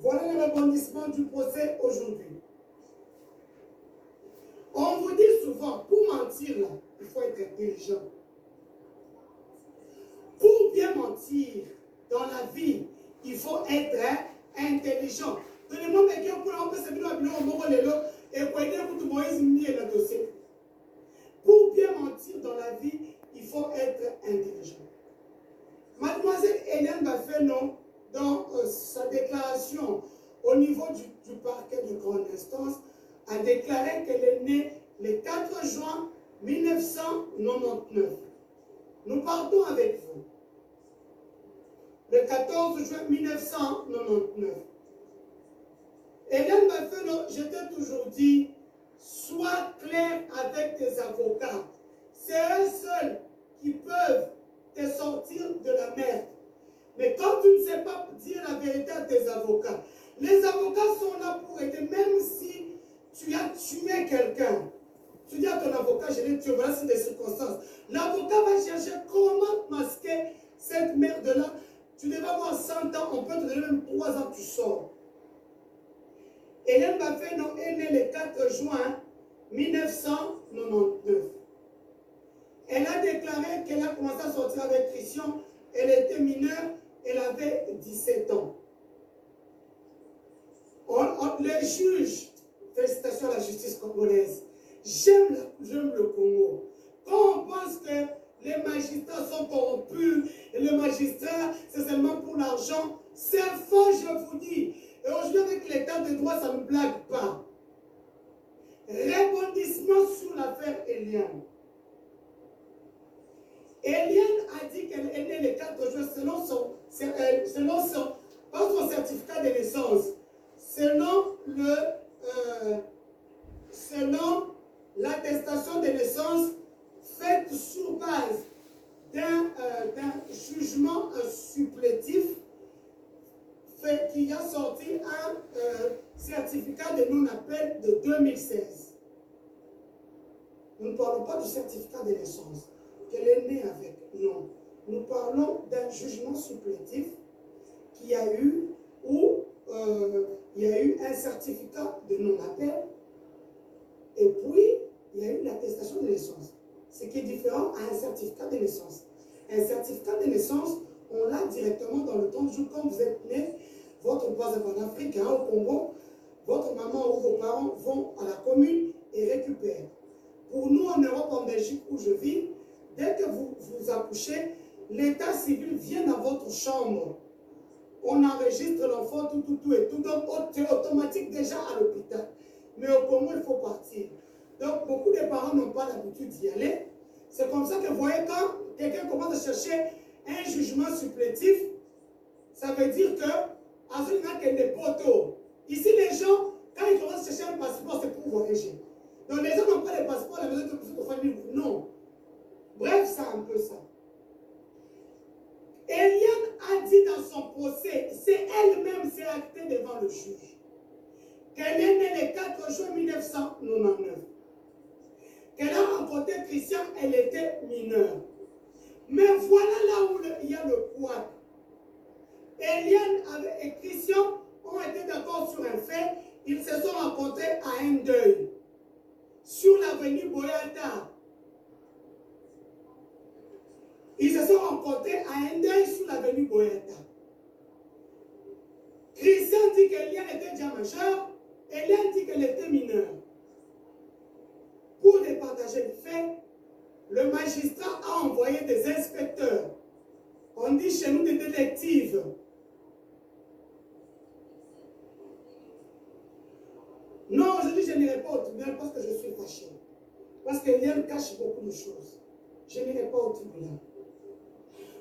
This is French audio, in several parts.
Voilà le rebondissement du procès aujourd'hui. On vous dit souvent, pour mentir là, il faut être intelligent. Pour bien mentir dans la vie, il faut être intelligent. Donnez-moi quelqu'un pour l'envoyer ce vidéo au Morolelo et pour aider pour tout Moïse et le dossier. Pour bien mentir dans la vie, il faut être intelligent. Mademoiselle Hélène Bafénon, dans sa déclaration au niveau du parquet de grande instance, a déclaré qu'elle est née le 4 juin 1999. Nous partons avec vous. Le 14 juin 1999. Hélène Bafénon, je t'ai toujours dit, sois clair avec tes avocats. C'est eux seuls qui peuvent te sortir de la merde. Mais quand tu ne sais pas dire la vérité à tes avocats, les avocats sont là pour aider, même si tu as tué quelqu'un. Tu dis à ton avocat, je l'ai tué, voilà, c'est des circonstances. L'avocat va chercher comment masquer cette merde-là. Tu devais avoir 100 ans, on peut te donner même 3 ans, tu sors. Hélène Bafénon est née le 4 juin 1999. Elle a déclaré qu'elle a commencé à sortir avec Christian. Elle était mineure, elle avait 17 ans. Les juges, félicitations à la justice congolaise. J'aime le Congo. Quand on pense que les magistrats sont corrompus, et le magistrat, c'est seulement pour l'argent, c'est faux, je vous dis. Et aujourd'hui, avec l'état de droit, ça ne blague pas. Rebondissement sur l'affaire Eliane. Eliane a dit qu'elle est née le 4 juin selon son certificat de naissance, selon l'attestation de naissance faite sur base d'un jugement supplétif qui a sorti un certificat de non-appel de 2016. Nous ne parlons pas du certificat de naissance qu'elle est née avec, non. Nous parlons d'un jugement supplétif qui a eu, où il y a eu un certificat de non-appel et puis il y a eu l'attestation de naissance. Ce qui est différent à un certificat de naissance. Un certificat de naissance, on l'a directement dans le temps du jour. Quand vous êtes né, votre base en Afrique, au Congo, votre maman ou vos parents vont à la commune et récupèrent. Pour nous, en Europe, en Belgique, où je vis, dès que vous accouchez, l'état civil vient dans votre chambre. On enregistre l'enfant, tout et tout. Donc, c'est automatique déjà à l'hôpital. Mais au Congo, il faut partir. Donc, beaucoup de parents n'ont pas l'habitude d'y aller. C'est comme ça que vous voyez, quand quelqu'un commence à chercher un jugement supplétif, ça veut dire que, à ce moment qu'il y a des poteaux. Ici, les gens, quand ils commencent à chercher un passeport, c'est pour voyager. Donc, les gens n'ont pas de passeport à la maison de famille. Non. Bref, c'est un peu ça. Eliane a dit dans son procès, c'est elle-même s'est actée devant le juge, qu'elle est née le 4 juin 1999. Qu'elle a rencontré Christian, elle était mineure. Mais voilà là où il y a le poids. Eliane et Christian ont été d'accord sur un fait, ils se sont rencontrés à un deuil, sur l'avenue Boyata. Ils se sont rencontrés à un deuil sur l'avenue Boyata. Christian dit qu'Eliane était déjà majeure, Eliane dit qu'elle était mineure. Pour départager le fait, le magistrat a envoyé des inspecteurs. On dit chez nous des détectives. Non, aujourd'hui je n'irai pas au tribunal parce que je suis fâché. Parce qu'Eliane cache beaucoup de choses. Je n'irai pas au tribunal.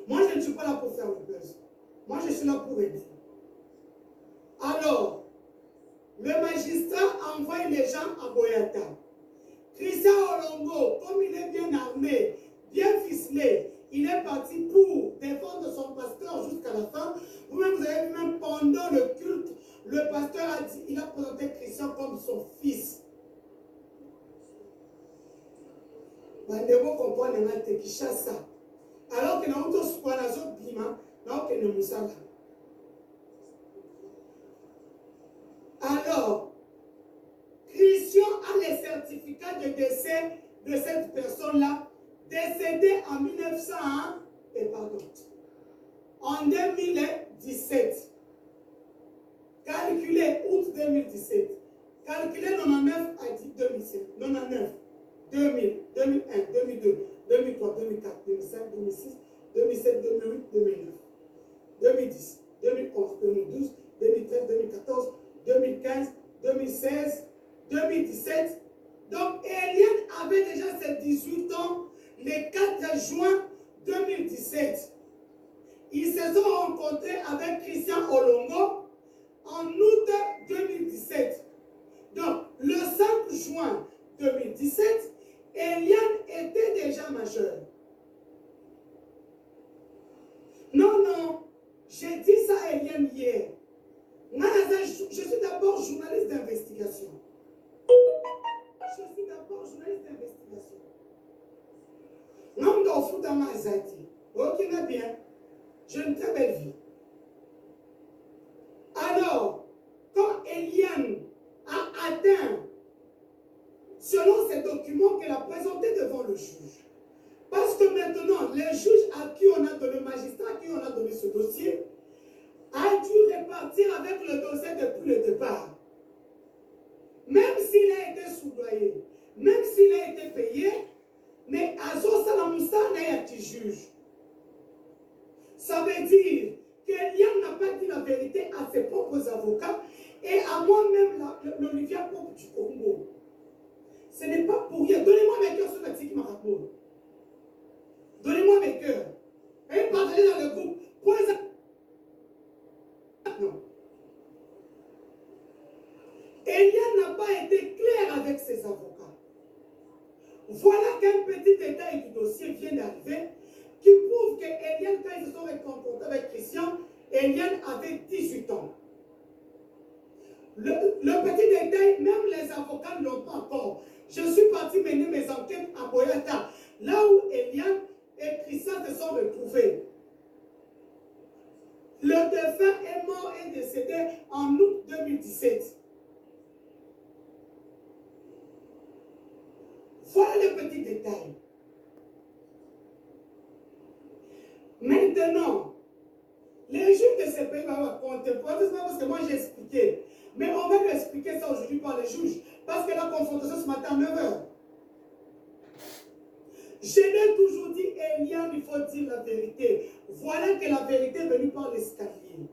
Moi, je ne suis pas là pour faire le buzz. Moi, je suis là pour aider. Alors, le magistrat a envoyé les gens à Boyata. Christian Olongo, comme il est bien armé, bien ficelé, il est parti pour défendre son pasteur jusqu'à la fin. Vous-même, vous avez vu, même pendant le culte, le pasteur a dit, il a présenté Christian comme son fils. Bandebo comprend les qui chasse ça. Alors que nous sommes bima, donc nous sommes. décès de cette personne-là, décédée en 1900, en 2017. Calculez août 2017. Calculez 99 à 2007. 99, 2000, 2001, 2002, 2003, 2004, 2005, 2006, 2007, 2008, 2009, 2010, 2011, 2012, 2013, 2014, 2015, 2016, 2017. Donc, Eliane avait déjà ses 18 ans le 4 juin 2017. Ils se sont rencontrés avec Christian Olongo en août 2017. Donc, le 5 juin 2017, Eliane était déjà majeure. Non, non, j'ai dit ça à Eliane hier. Je suis d'abord journaliste d'investigation. Je suis d'abord journaliste d'investigation. Non, dans le foot dans ma zati. Ok, bien. J'ai une très belle vie. Alors, quand Eliane a atteint, selon ces documents qu'elle a présentés devant le juge, parce que maintenant, le juge à qui on a donné, le magistrat à qui on a donné ce dossier, a dû repartir avec le dossier depuis le départ. Même s'il a été soudoyé, même s'il a été payé, mais à son salamoussa n'a été juge. Ça veut dire qu'Eliane n'a pas dit la vérité à ses propres avocats et à moi-même, l'Olivier Pope du Congo. Ce n'est pas pour rien. Donnez-moi mes cœurs sur la tique marabout. Donnez-moi mes cœurs. Et partagez dans le groupe. Non. Eliane n'a pas été claire avec ses avocats. Voilà qu'un petit détail du dossier vient d'arriver qui prouve que Eliane, quand ils se sont rencontrés avec Christian, Eliane avait 18 ans. Le petit détail, même les avocats ne l'ont pas encore. Je suis parti mener mes enquêtes à Boyata, là où Eliane et Christian se sont retrouvés. Le défunt est mort et décédé en août 2017. Voilà le petit détail. Maintenant, les juges de ces pays vont compter. Parce que moi j'ai expliqué. Mais on va lui expliquer ça aujourd'hui par les juges. Parce que la confrontation ce matin à 9 h. Je l'ai toujours dit, Eliane, il faut dire la vérité. Voilà que la vérité est venue par l'escalier.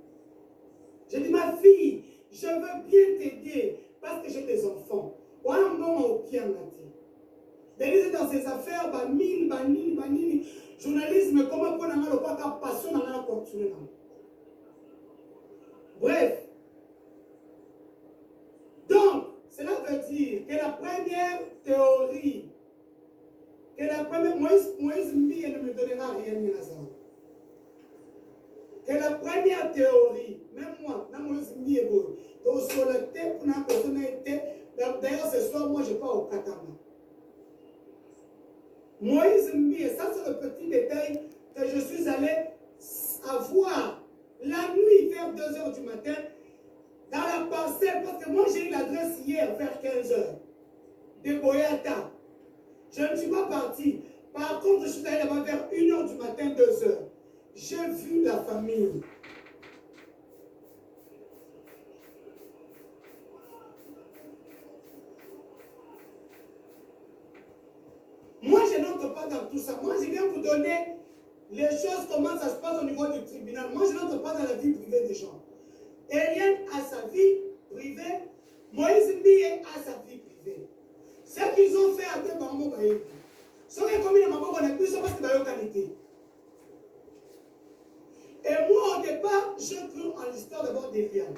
J'ai dit, ma fille, je veux bien t'aider parce que j'ai des enfants. Voilà un bon au pied en dit. Denise dans ses affaires, banini. Journalisme, comment on a mal au pas qu'à passion dans la continuer. Bref. Donc, cela veut dire que la première théorie, Moïse Mbiye ne me donnera rien, Minazan. Que la première théorie, même moi, dans Moïse Mbiye, donc sur le thé, pour une personne été, d'ailleurs ce soir, moi je pars au Katama. Moïse Mbiye, ça c'est le petit détail que je suis allé avoir la nuit vers 2 h du matin dans la parcelle, parce que moi j'ai eu l'adresse hier vers 15 h de Boyata. Je ne suis pas parti. Par contre, je suis allé là-bas vers 1 h du matin, 2 h. J'ai vu la famille. Moi, je n'entre pas dans tout ça. Moi, je viens vous donner les choses, comment ça se passe au niveau du tribunal. Moi, je n'entre pas dans la vie privée des gens. Eliane a sa vie privée. Moïse Mbiye a sa vie privée. Ce qu'ils ont fait à deux mamans, ce qui est comme une maman, on a plus parce que c'est qualité. Et moi, au départ, je cru en l'histoire d'abord d'Eliane.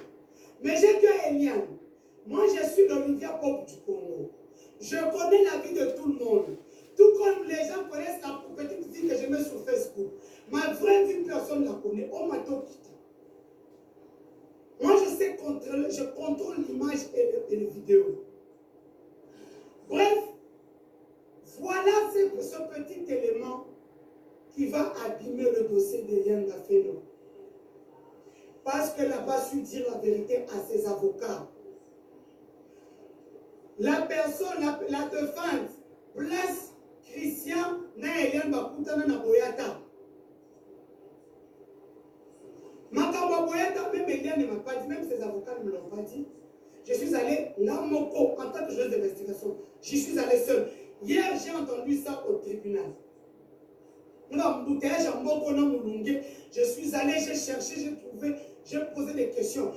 Mais j'ai que Eliane. Moi, je suis l'Olivier Pope du Congo. Je connais la vie de tout le monde. Tout comme les gens connaissent la petite fille que je mets sur Facebook. Ma vraie vie, personne ne la connaît. On m'a tout quitté. Moi, je sais contrôler, je contrôle l'image et les vidéos. Bref, voilà ce petit élément qui va abîmer le dossier d'Eliane Gafeno. Parce qu'elle n'a pas su dire la vérité à ses avocats. La personne, la défunte, place Christian na Eliane bakutana na Boyata. Makamba Boyata, même Eliane ne m'a pas dit, même ses avocats ne me l'ont pas dit. Je suis allé là, Moko, en tant que juge d'investigation. J'y suis allé seul. Hier, j'ai entendu ça au tribunal. Je suis allé, j'ai cherché, j'ai trouvé, j'ai posé des questions.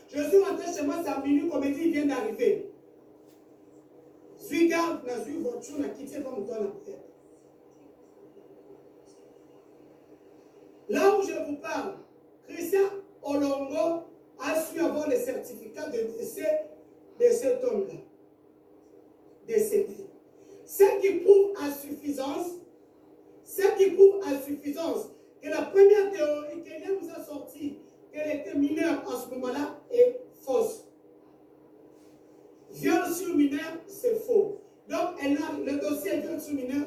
Je suis rentré chez moi, c'est à minuit, comme il vient d'arriver. Suis garde, n'a eu voiture, n'a quitté pas mon temps. Là où je vous parle, Christian Olongo a su avoir le certificat de décès de cet homme-là. Décédé. Ce qui prouve à suffisance, que la première théorie qu'elle nous a sortie, qu'elle était mineure en ce moment-là, est fausse. Viol sur mineur, c'est faux. Donc, le dossier viol sur mineur,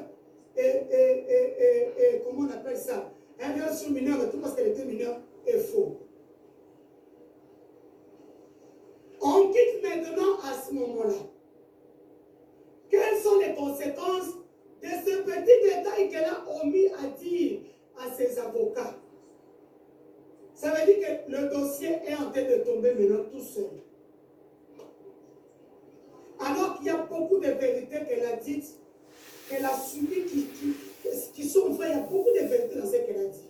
comment on appelle ça? Un viol sur mineur, tout parce qu'elle était mineure, est faux. On quitte maintenant à ce moment-là. Quelles sont les conséquences de ce petit détail qu'elle a omis à dire à ses avocats? Ça veut dire que le dossier est en train de tomber maintenant tout seul. Alors qu'il y a beaucoup de vérités qu'elle a dites, qu'elle a subies, qui sont vraies. Il y a beaucoup de vérités dans ce qu'elle a dit.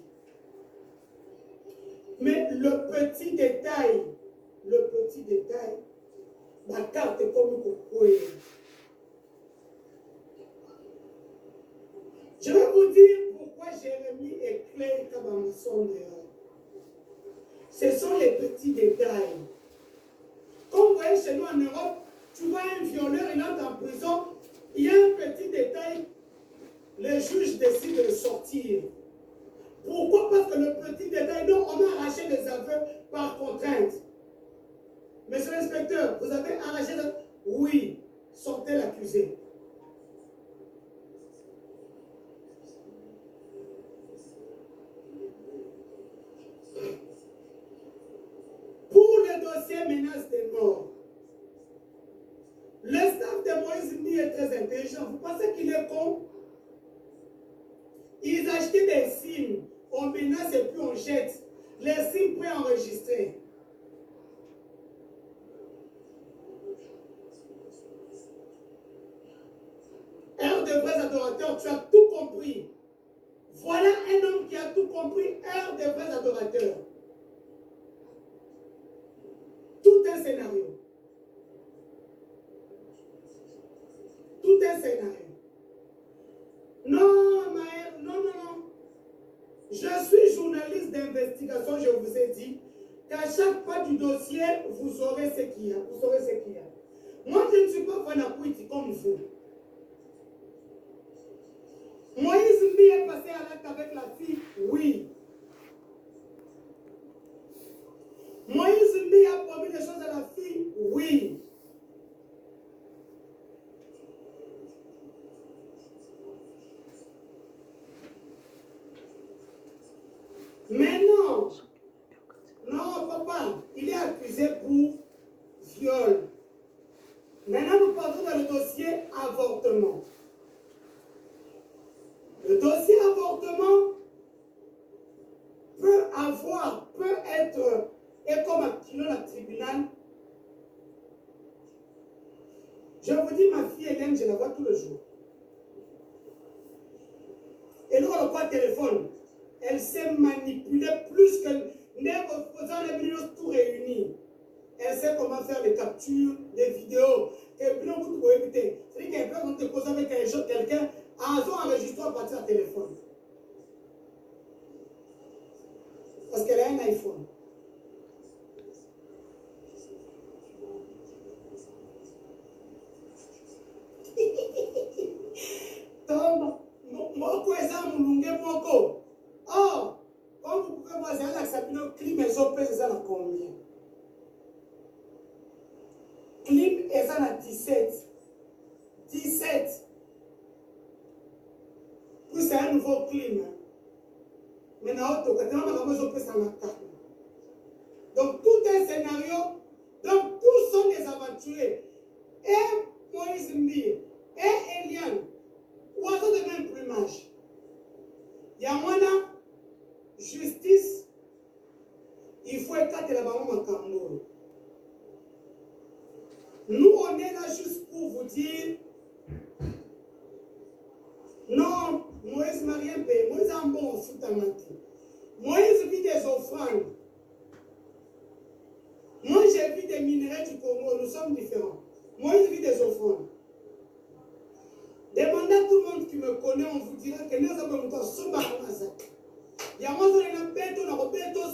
Mais le petit détail, la carte est comme une couille. Je vais vous dire pourquoi Jérémie et Claire Kabama sont dehors. Ce sont les petits détails. Comme vous voyez chez nous en Europe, tu vois un violeur, il entre en prison, il y a un petit détail, le juge décide de le sortir. Pourquoi? Parce que le petit détail, non, on a arraché les aveux par contrainte. Monsieur l'inspecteur, vous avez arraché les aveux? Oui, sortez l'accusé. Pour le dossier menace de mort, le staff de Moïse Mbi est très intelligent. Vous pensez qu'il est con? Ils achetaient des signes. On menace et puis on jette. Les signes préenregistrés. Heure de vrais adorateurs, tu as tout compris. Voilà un homme qui a tout compris. Heure de vrais adorateurs. Tout un scénario. Tout un scénario. Non, Maël, non. Je suis journaliste d'investigation, je vous ai dit qu'à chaque pas du dossier, vous saurez ce qu'il y a. Vous saurez ce qu'il y a. Moi, je ne suis pas Fanapuiti comme vous. Moïse Mbi est passé à l'acte avec la fille, oui. Moïse Mbi a promis des choses à la fille, oui. Mais non, papa, il est accusé pour viol. Maintenant, nous partons dans le dossier avortement. Le dossier avortement peut être, et comme acquis dans le tribunal, je vous dis, ma fille Hélène, je la vois tous les jours. Et nous, on voit téléphone. Elle sait manipuler plus que les vidéos tout réunis. Elle sait comment faire les captures, des vidéos. C'est-à-dire qu'elle peut te causer avec quelqu'un, en enregistrant à partir du téléphone. Parce qu'elle a un iPhone. Oh, comme vous pouvez voir, c'est un accepteur clim et zopé, c'est ça la combien? Clim et ça la 17. 17. Puis c'est un nouveau clim. Maintenant, donc tout un scénario, donc tous sont des aventuriers. et Moïse Mbie et Eliane, oiseaux de même plumage. Il y a moins justice, il faut écarter la maman Makambo. Nous, on est là juste pour vous dire non, Moïse m'a rien payé. Moïse a un bon foot à mentir. Moïse vit des offrandes. Moi, j'ai vu des minéraux du Congo. Nous sommes différents. Moïse vit des offrandes. Demandez à tout le monde qui me connaît, on vous dira que nous avons il y a moi,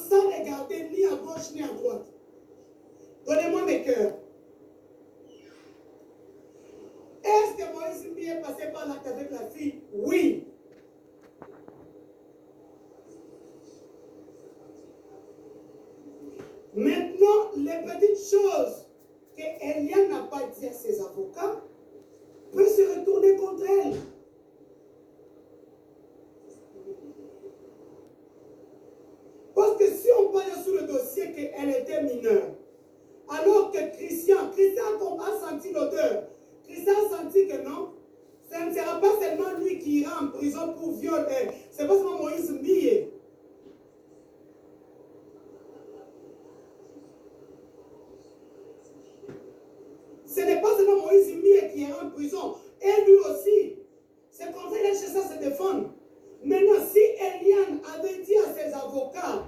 sans regarder ni à gauche ni à droite. Donnez-moi mes cœurs. Est-ce que Moïse Mbie est passé par l'acte avec la fille? Oui. Maintenant, les petites choses que Eliane n'a pas dit à ses avocats peuvent se retourner contre elle. Parce que si on parle sur le dossier qu'elle était mineure, alors que Christian a senti l'odeur, Christian a senti que non, ça ne sera pas seulement lui qui ira en prison pour viol, c'est pas seulement Moïse Mbie. Ce n'est pas seulement Moïse Mbie qui ira en prison, et lui aussi. C'est comme ça qu'il a cherché à se défendre. Maintenant, si Eliane avait dit à ses avocats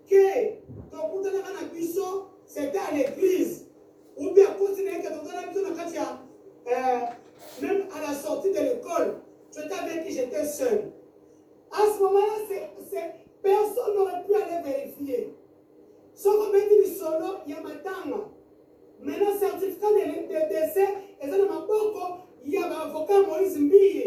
que ton coup de la c'était à l'église, ou bien continuer que ton même à la sortie de l'école, tu étais avec qui j'étais seul. À ce moment-là, personne n'aurait pu aller vérifier. Sauf qu'on m'a dit solo, il y a maintenant. Maintenant, certificat de décès, et ça ne m'a pas encore, il y a un avocat Moïse Mbie.